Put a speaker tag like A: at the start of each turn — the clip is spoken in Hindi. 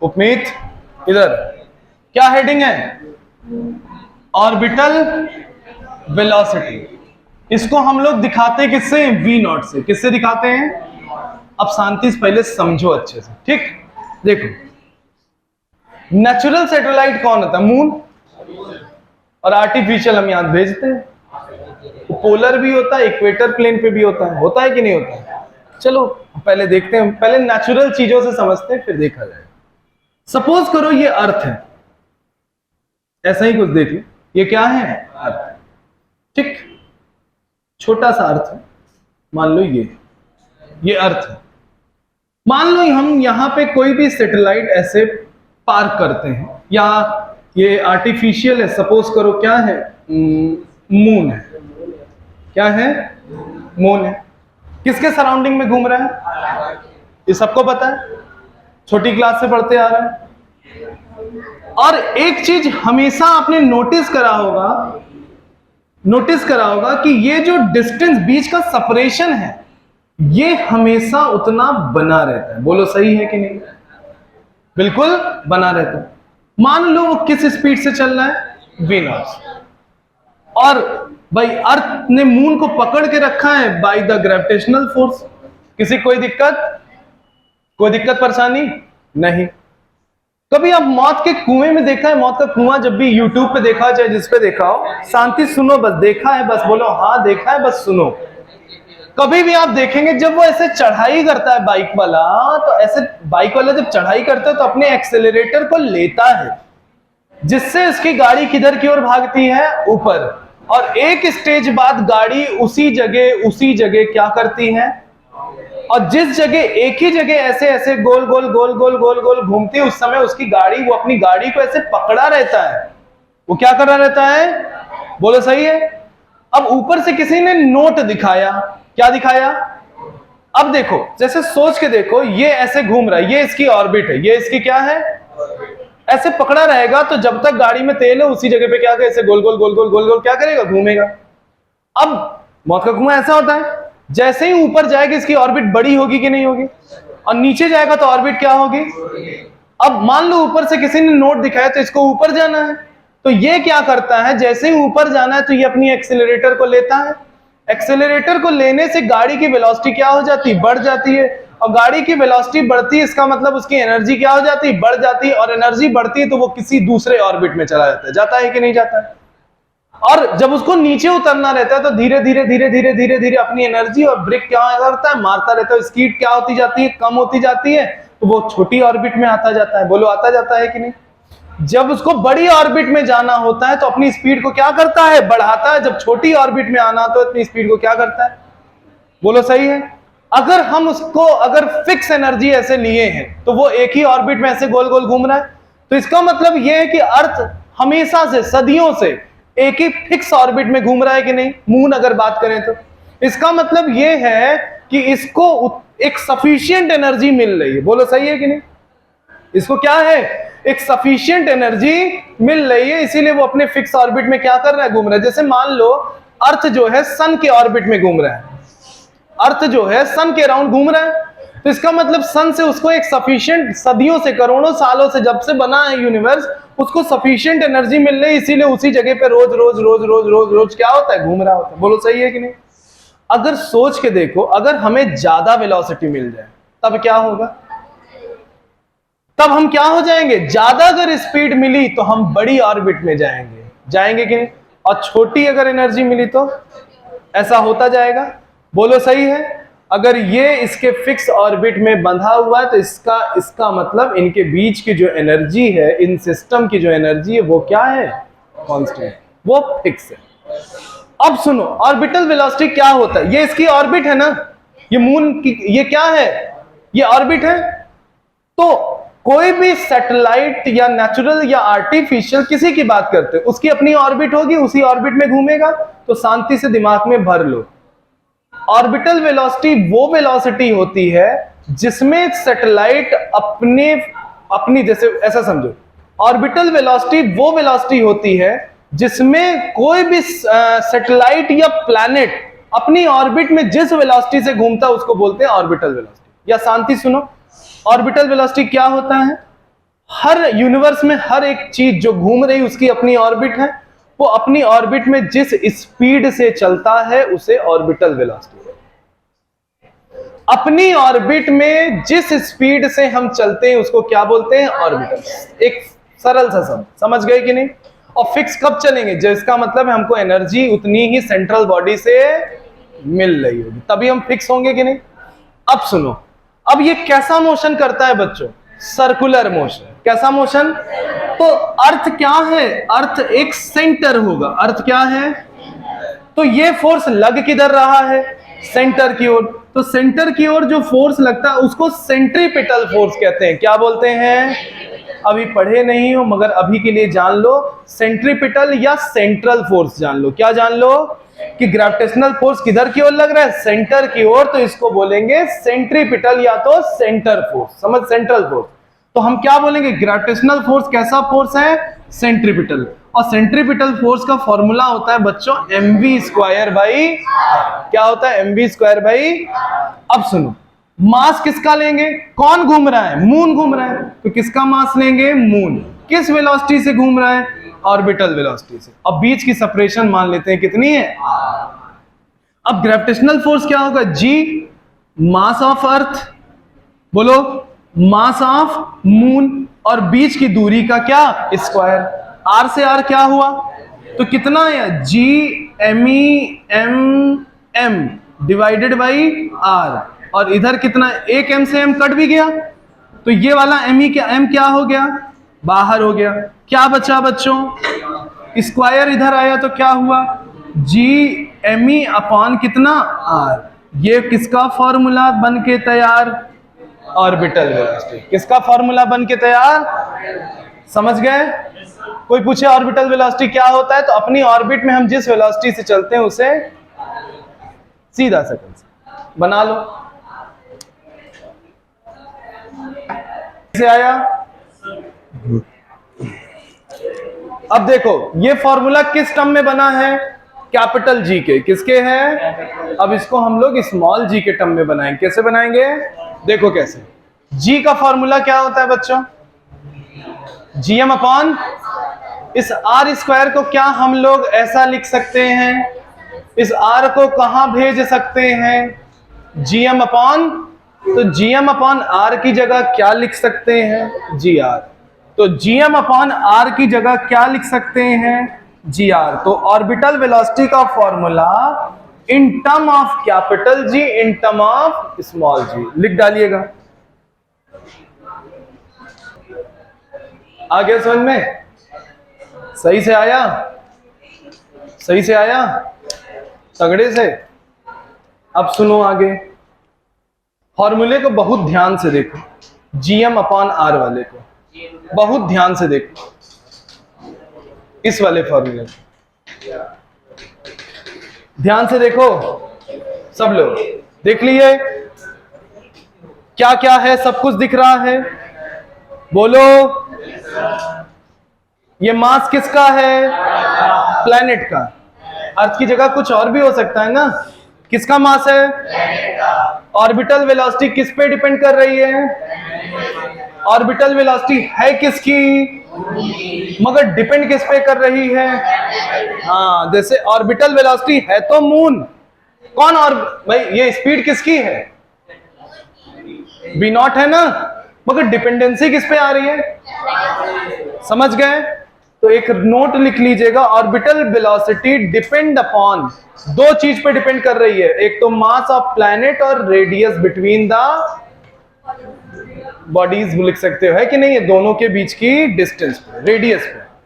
A: उपमीत इधर क्या हेडिंग है? Orbital velocity. इसको हम लोग दिखाते हैं किससे? वी नॉट से। किससे दिखाते हैं? अब शांति से पहले समझो अच्छे से, ठीक? देखो, नेचुरल सैटेलाइट कौन होता है? मून। और आर्टिफिशियल हम यहां भेजते हैं। पोलर भी होता है, इक्वेटर प्लेन पे भी होता है कि नहीं होता है? चलो पहले देखते हैं, पहले नेचुरल चीजों से समझते हैं, फिर देखा जाएगा। सपोज करो ये अर्थ है, ऐसा ही कुछ देख लो। ये क्या है? अर्थ, ठीक? छोटा सा अर्थ है, मान लो ये अर्थ है। मान लो हम यहां पे कोई भी सैटेलाइट ऐसे पार्क करते हैं, या ये आर्टिफिशियल है, सपोज करो क्या है? मून है। क्या है? मून है। किसके सराउंडिंग में घूम रहा है? ये सबको पता है, छोटी क्लास से पढ़ते आ रहे हैं। और एक चीज हमेशा आपने नोटिस करा होगा कि ये जो डिस्टेंस, बीच का सेपरेशन है, ये हमेशा उतना बना रहता है। बोलो सही है कि नहीं? बिल्कुल बना रहता है। मान लो वो किस स्पीड से चल रहा है? We not. और भाई अर्थ ने मून को पकड़ के रखा है बाय द ग्रेविटेशनल फोर्स। किसी कोई दिक्कत परेशानी नहीं? कभी आप मौत के कुएं में देखा है? मौत का कुआं जब भी यूट्यूब पे देखा हो, चाहे जिस पे देखा हो, शांति सुनो, बस देखा है, बस बोलो हाँ देखा है, बस सुनो। कभी भी आप देखेंगे जब वो ऐसे चढ़ाई करता है बाइक वाला, तो ऐसे बाइक वाला जब चढ़ाई करता है तो अपने एक्सेलरेटर को लेता है, जिससे उसकी गाड़ी किधर की ओर भागती है? ऊपर। और एक स्टेज बाद गाड़ी उसी जगह क्या करती है? और जिस जगह, एक ही जगह ऐसे ऐसे गोल गोल घूमती है, उस समय उसकी गाड़ी, वो अपनी गाड़ी को ऐसे पकड़ा रहता है। वो क्या कर रहा रहता है? बोलो सही है। अब ऊपर से किसी ने नोट दिखाया, क्या दिखाया? अब देखो, जैसे सोच के देखो, ये ऐसे घूम रहा है, ये इसकी ऑर्बिट है, ये इसकी क्या है? ऐसे पकड़ा रहेगा, तो जब तक गाड़ी में तेल है उसी जगह पे क्या करे? ऐसे गोल गोल क्या करेगा? घूमेगा। अब मौत का कुआं ऐसा होता है, जैसे ही ऊपर जाएगा इसकी ऑर्बिट बड़ी होगी कि नहीं होगी? और नीचे जाएगा तो ऑर्बिट क्या होगी? अब मान लो ऊपर से किसी ने नोट दिखाया, तो इसको ऊपर जाना है, तो ये क्या करता है? जैसे ही ऊपर जाना है तो ये अपनी एक्सेलरेटर को लेता है। एक्सेलरेटर को लेने से गाड़ी की वेलोसिटी क्या हो जाती है? बढ़ जाती है। और गाड़ी की वेलोसिटी बढ़ती है, इसका मतलब उसकी एनर्जी क्या हो जाती है? बढ़ जाती है। और एनर्जी बढ़ती है तो वो किसी दूसरे ऑर्बिट में चला जाता है कि नहीं जाता है? और जब उसको नीचे उतरना रहता है तो धीरे धीरे अपनी एनर्जी और ब्रेक क्या करता है? मारता रहता है। स्पीड क्या होती जाती है? कम होती जाती है, तो वो छोटी ऑर्बिट में आता जाता है। बोलो आता जाता है कि नहीं? जब उसको बड़ी ऑर्बिट में जाना होता है तो अपनी स्पीड को क्या करता है? बढ़ाता है। जब छोटी ऑर्बिट में आना तो अपनी स्पीड को क्या करता है? बोलो सही है। अगर हम उसको, अगर फिक्स एनर्जी ऐसे लिए हैं, तो वो एक ही ऑर्बिट में ऐसे गोल गोल घूम रहा है, तो इसका मतलब यह है कि अर्थ हमेशा से, सदियों से एक ही फिक्स ऑर्बिट में घूम रहा है कि नहीं? मून अगर बात करें तो इसका मतलब यह है कि इसको एक सफिशिएंट एनर्जी मिल रही है। बोलो सही है कि नहीं? इसको क्या है? एक सफिशिएंट एनर्जी मिल रही है, इसीलिए वो अपने फिक्स ऑर्बिट में क्या कर रहा है? घूम रहा है। जैसे मान लो अर्थ जो है सन के ऑर्बिट में घूम रहा है, अर्थ जो है सन के अराउंड घूम रहा है, तो इसका मतलब सन से उसको एक सफिशिएंट, सदियों से, करोड़ों सालों से, जब से बना है यूनिवर्स, उसको सफिशिएंट एनर्जी मिल रही है, इसीलिए उसी जगह पे रोज रोज रोज रोज रोज रोज क्या होता है? घूम रहा होता है। बोलो सही है कि नहीं? अगर सोच के देखो, अगर हमें ज्यादा वेलोसिटी मिल जाए तब क्या होगा? तब हम क्या हो जाएंगे? ज्यादा अगर स्पीड मिली तो हम बड़ी ऑर्बिट में जाएंगे कि नहीं? और छोटी अगर एनर्जी मिली तो ऐसा होता जाएगा। बोलो सही है। अगर ये इसके फिक्स ऑर्बिट में बंधा हुआ है तो इसका मतलब इनके बीच की जो एनर्जी है, इन सिस्टम की जो एनर्जी है, वो क्या है? कांस्टेंट, वो फिक्स है। अब सुनो, ऑर्बिटल वेलोसिटी क्या होता है? ये इसकी ऑर्बिट है ना, ये मून की, ये क्या है? ये ऑर्बिट है। तो कोई भी सैटेलाइट या नेचुरल या आर्टिफिशियल, किसी की बात करते हैं, उसकी अपनी ऑर्बिट होगी, उसी ऑर्बिट में घूमेगा। तो शांति से दिमाग में भर लो, ऑर्बिटल वेलोसिटी वो वेलोसिटी होती है जिसमें सैटेलाइट अपनी जैसे ऐसा समझो, ऑर्बिटल वेलोसिटी वो वेलोसिटी होती है जिसमें कोई भी सैटेलाइट या प्लैनेट अपनी ऑर्बिट में जिस वेलोसिटी से घूमता है उसको बोलते हैं ऑर्बिटल वेलोसिटी। या शांति सुनो, ऑर्बिटल वेलोसिटी क्या होता है? हर यूनिवर्स में हर एक चीज जो घूम रही उसकी अपनी ऑर्बिट है, वो अपनी ऑर्बिट में जिस स्पीड से चलता है उसे ऑर्बिटल वेलोसिटी। अपनी ऑर्बिट में जिस स्पीड से हम चलते हैं उसको क्या बोलते हैं? ऑर्बिटल। एक सरल सा शब्द, समझ गए कि नहीं? और फिक्स कब चलेंगे? जिसका मतलब है हमको एनर्जी उतनी ही सेंट्रल बॉडी से मिल रही होगी, तभी हम फिक्स होंगे कि नहीं। अब सुनो, अब ये कैसा मोशन करता है बच्चों? Circular motion. कैसा मोशन? तो अर्थ क्या है? अर्थ एक सेंटर होगा। अर्थ क्या है? तो ये फोर्स लग किधर रहा है? सेंटर की ओर। तो सेंटर की ओर जो फोर्स लगता है उसको सेंट्रीपिटल फोर्स कहते हैं। क्या बोलते हैं? अभी पढ़े नहीं हो मगर अभी के लिए जान लो, सेंट्रीपिटल या सेंट्रल फोर्स जान लो। क्या जान लो? कि ग्रेविटेशनल फोर्स किधर की ओर लग रहा है? सेंटर की ओर, तो इसको बोलेंगे सेंट्रीपिटल या तो सेंटर फोर्स। समझ? Central force. तो हम क्या बोलेंगे? ग्रेविटेशनल फोर्स कैसा फोर्स है? सेंट्रीपिटल। और सेंट्रीपिटल फोर्स का फॉर्मूला होता है बच्चों mv² बाई। क्या होता है? mv² by. अब सुनो, मास किसका लेंगे? कौन घूम रहा है? मून घूम रहा है, तो किसका मास लेंगे? मून। किस वेलोसिटी से घूम रहा है? ऑर्बिटल वेलोसिटी से। अब बीच की सेपरेशन मान लेते हैं कितनी है? अब ग्रेविटेशनल फोर्स क्या होगा? g मास ऑफ अर्थ, बोलो मास ऑफ मून, और बीच की दूरी का क्या? स्क्वायर। r से r क्या हुआ? तो कितना है? g m divided by r। और इधर कितना? एक m से m कट भी गया, तो ये वाला m क्या हो गया? बाहर हो गया। क्या बचा बच्चों? स्क्वायर इधर आया तो क्या हुआ? g me अपॉन कितना? r। ये किसका फॉर्मूला बन के तैयार? Orbital velocity. किसका फॉर्मूला बन के तैयार? समझ गए? कोई पूछे ऑर्बिटल वेलोसिटी क्या होता है, तो अपनी ऑर्बिट में हम जिस वेलोसिटी से चलते हैं उसे सीधा सर्कल से बना लो। कैसे आया? अब देखो ये फॉर्मूला किस टर्म में बना है? कैपिटल जी के। किसके है? अब इसको हम लोग स्मॉल जी के टर्म में बनाएंगे। कैसे बनाएंगे? देखो कैसे। जी का फॉर्मूला क्या होता है बच्चों? जीएम अपॉन, इस आर स्क्वायर को क्या हम लोग ऐसा लिख सकते हैं? इस आर को कहां भेज सकते हैं? जीएम अपॉन, तो जीएम अपॉन आर की जगह क्या लिख सकते हैं? G R. तो जीएम अपॉन आर की जगह क्या लिख सकते हैं? G R. तो ऑर्बिटल वेलोसिटी का formula in term of capital G, in term of small g लिख डालिएगा। आ गया समझ में? सही से आया? सही से आया? तगड़े से? अब सुनो आगे, फॉर्मूले को बहुत ध्यान से देखो। जीएम अपॉन आर वाले को बहुत ध्यान से देखो, इस वाले फॉर्मूले को ध्यान से देखो। सब लोग देख लिए क्या क्या है? सब कुछ दिख रहा है? बोलो। ये मास किसका है? प्लैनेट का। अर्थ की जगह कुछ और भी हो सकता है ना? किसका मास है? ऑर्बिटल वेलोसिटी किस पे डिपेंड कर रही है? ऑर्बिटल वेलोसिटी है किसकी? मगर डिपेंड किस पे कर रही है? हाँ, जैसे ऑर्बिटल वेलोसिटी है तो मून। कौन? और भाई ये स्पीड किसकी है? v0 है ना, मगर डिपेंडेंसी किस पे आ रही है? समझ गए? तो एक नोट लिख लीजिएगा, ऑर्बिटल वेलोसिटी डिपेंड अपॉन, दो चीज पे डिपेंड कर रही है, एक तो मास ऑफ प्लैनेट और रेडियस बिटवीन द बॉडीज लिख सकते हो, है कि नहीं? ये दोनों के बीच की डिस्टेंस पे, रेडियस पे।